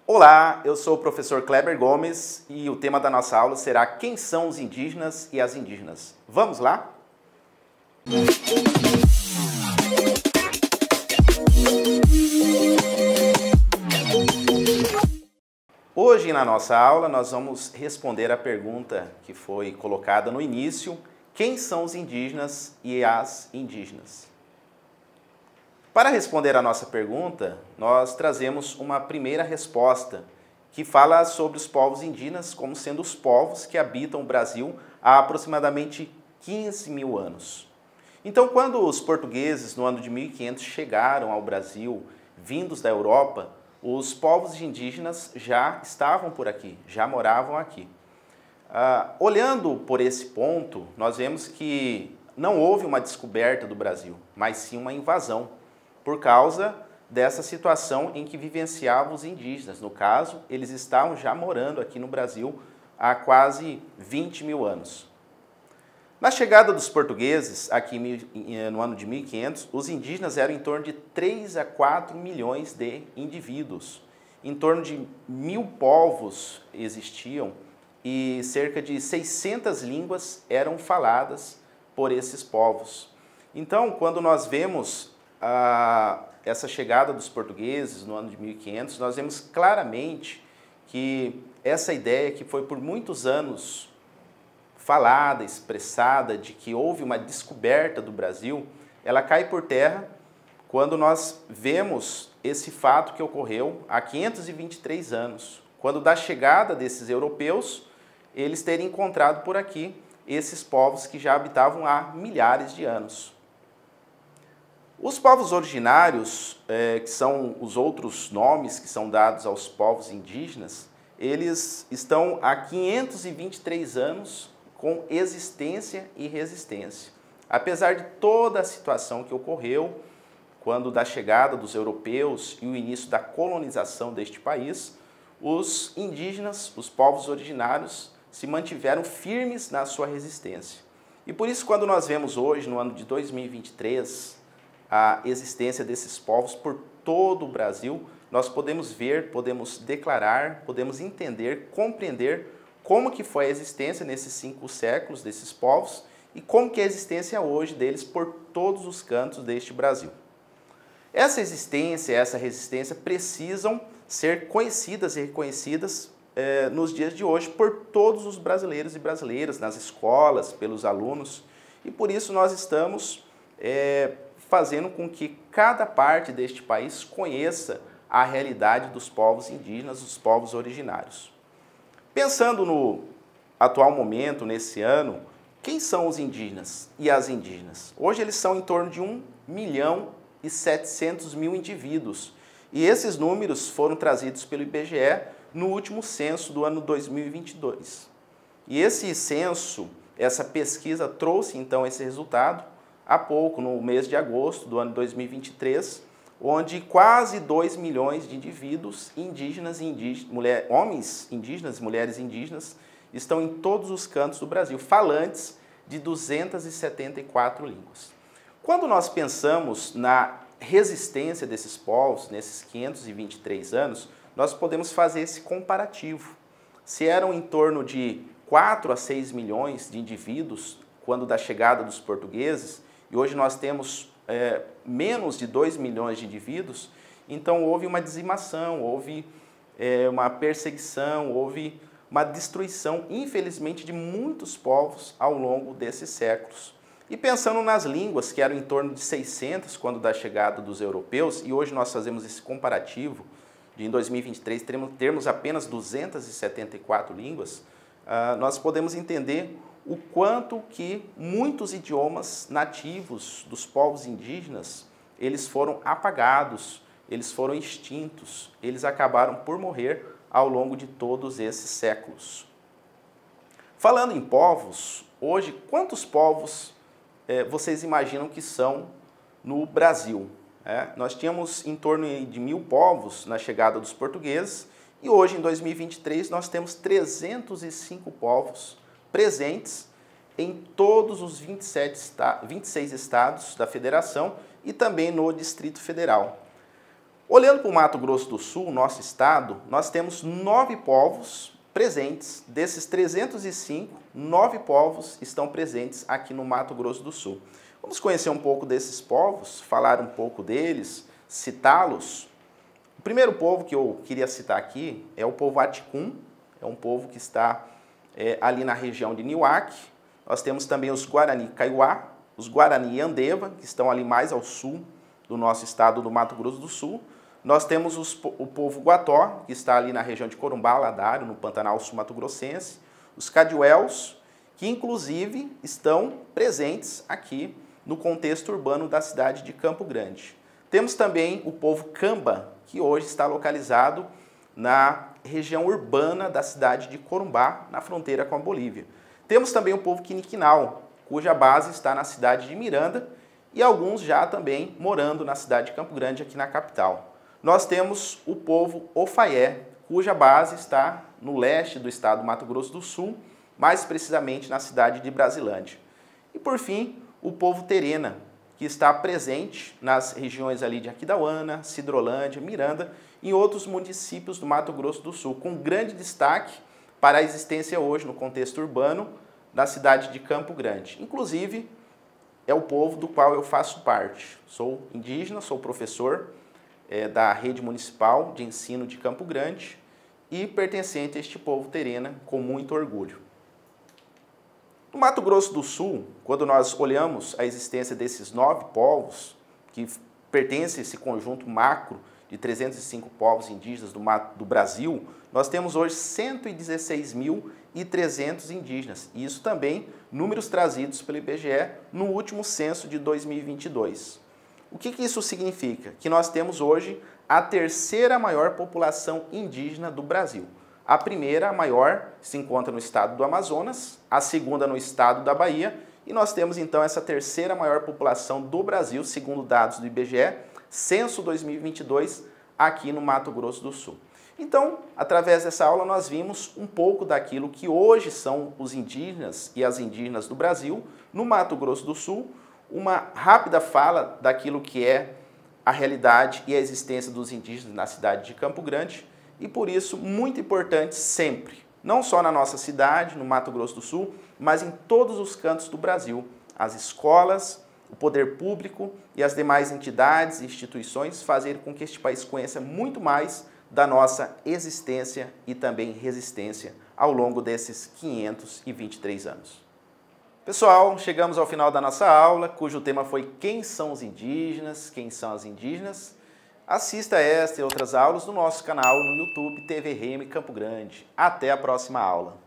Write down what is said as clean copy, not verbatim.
Olá, eu sou o professor Kleber Gomes e o tema da nossa aula será quem são os indígenas e as indígenas. Vamos lá? Hoje na nossa aula nós vamos responder a pergunta que foi colocada no início: quem são os indígenas e as indígenas? Para responder a nossa pergunta, nós trazemos uma primeira resposta, que fala sobre os povos indígenas como sendo os povos que habitam o Brasil há aproximadamente 15 mil anos. Então, quando os portugueses, no ano de 1500, chegaram ao Brasil, vindos da Europa, os povos indígenas já estavam por aqui, já moravam aqui. Olhando por esse ponto, nós vemos que não houve uma descoberta do Brasil, mas sim uma invasão, por causa dessa situação em que vivenciavam os indígenas. No caso, eles estavam já morando aqui no Brasil há quase 20 mil anos. Na chegada dos portugueses, aqui no ano de 1500, os indígenas eram em torno de 3 a 4 milhões de indivíduos. Em torno de 1000 povos existiam e cerca de 600 línguas eram faladas por esses povos. Então, quando nós vemos essa chegada dos portugueses no ano de 1500, nós vemos claramente que essa ideia que foi por muitos anos falada, expressada, de que houve uma descoberta do Brasil, ela cai por terra quando nós vemos esse fato que ocorreu há 523 anos, quando da chegada desses europeus, eles terem encontrado por aqui esses povos que já habitavam há milhares de anos. Os povos originários, que são os outros nomes que são dados aos povos indígenas, eles estão há 523 anos com existência e resistência. Apesar de toda a situação que ocorreu, quando da chegada dos europeus e o início da colonização deste país, os indígenas, os povos originários, se mantiveram firmes na sua resistência. E por isso, quando nós vemos hoje, no ano de 2023, a existência desses povos por todo o Brasil, nós podemos ver, podemos declarar, podemos entender, compreender como que foi a existência nesses 5 séculos desses povos e como que é a existência hoje deles por todos os cantos deste Brasil. Essa existência, essa resistência precisam ser conhecidas e reconhecidas nos dias de hoje por todos os brasileiros e brasileiras, nas escolas, pelos alunos, e por isso nós estamos fazendo com que cada parte deste país conheça a realidade dos povos indígenas, dos povos originários. Pensando no atual momento, nesse ano, quem são os indígenas e as indígenas? Hoje eles são em torno de 1.700.000 indivíduos. E esses números foram trazidos pelo IBGE no último censo do ano 2022. E esse censo, essa pesquisa trouxe então esse resultado há pouco, no mês de agosto do ano 2023, onde quase 2 milhões de indivíduos indígenas e homens indígenas e mulheres indígenas estão em todos os cantos do Brasil, falantes de 274 línguas. Quando nós pensamos na resistência desses povos, nesses 523 anos, nós podemos fazer esse comparativo. Se eram em torno de 4 a 6 milhões de indivíduos quando da chegada dos portugueses, e hoje nós temos menos de 2 milhões de indivíduos, então houve uma dizimação, houve uma perseguição, houve uma destruição, infelizmente, de muitos povos ao longo desses séculos. E pensando nas línguas, que eram em torno de 600 quando da chegada dos europeus, e hoje nós fazemos esse comparativo, de em 2023 termos apenas 274 línguas, nós podemos entender o quanto que muitos idiomas nativos dos povos indígenas, eles foram apagados, eles foram extintos, eles acabaram por morrer ao longo de todos esses séculos. Falando em povos, hoje, quantos povos vocês imaginam que são no Brasil? Nós tínhamos em torno de 1000 povos na chegada dos portugueses e hoje, em 2023, nós temos 305 povos presentes em todos os 26 estados da federação e também no Distrito Federal. Olhando para o Mato Grosso do Sul, nosso estado, nós temos 9 povos presentes. Desses 305, 9 povos estão presentes aqui no Mato Grosso do Sul. Vamos conhecer um pouco desses povos, falar um pouco deles, citá-los. O primeiro povo que eu queria citar aqui é o povo Aticum, é um povo que está ali na região de Niuaque. Nós temos também os Guarani Kaiowá, os Guarani Andeva, que estão ali mais ao sul do nosso estado do Mato Grosso do Sul. Nós temos o povo Guató, que está ali na região de Corumbá, Ladário, no Pantanal Sul-Mato-Grossense. Os Cadiuels, que inclusive estão presentes aqui no contexto urbano da cidade de Campo Grande. Temos também o povo Camba, que hoje está localizado na região urbana da cidade de Corumbá, na fronteira com a Bolívia. Temos também o povo Quiniquinal, cuja base está na cidade de Miranda e alguns já também morando na cidade de Campo Grande, aqui na capital. Nós temos o povo Ofaié, cuja base está no leste do estado do Mato Grosso do Sul, mais precisamente na cidade de Brasilândia. E por fim, o povo Terena, que está presente nas regiões ali de Aquidauana, Sidrolândia, Miranda e outros municípios do Mato Grosso do Sul, com grande destaque para a existência hoje no contexto urbano da cidade de Campo Grande. Inclusive, é o povo do qual eu faço parte. Sou indígena, sou professor da Rede Municipal de Ensino de Campo Grande e pertencente a este povo Terena com muito orgulho. No Mato Grosso do Sul, quando nós olhamos a existência desses 9 povos, que pertencem a esse conjunto macro de 305 povos indígenas do Brasil, nós temos hoje 116.300 indígenas. E isso também números trazidos pelo IBGE no último censo de 2022. O que isso significa? Que nós temos hoje a terceira maior população indígena do Brasil. A primeira, a maior, se encontra no estado do Amazonas, a segunda no estado da Bahia, e nós temos então essa terceira maior população do Brasil, segundo dados do IBGE, censo 2022, aqui no Mato Grosso do Sul. Então, através dessa aula, nós vimos um pouco daquilo que hoje são os indígenas e as indígenas do Brasil, no Mato Grosso do Sul, uma rápida fala daquilo que é a realidade e a existência dos indígenas na cidade de Campo Grande e, por isso, muito importante sempre, não só na nossa cidade, no Mato Grosso do Sul, mas em todos os cantos do Brasil, as escolas, o poder público e as demais entidades e instituições fazerem com que este país conheça muito mais da nossa existência e também resistência ao longo desses 523 anos. Pessoal, chegamos ao final da nossa aula, cujo tema foi Quem são os indígenas? Quem são as indígenas? Assista esta e outras aulas no nosso canal no YouTube TV REME Campo Grande. Até a próxima aula.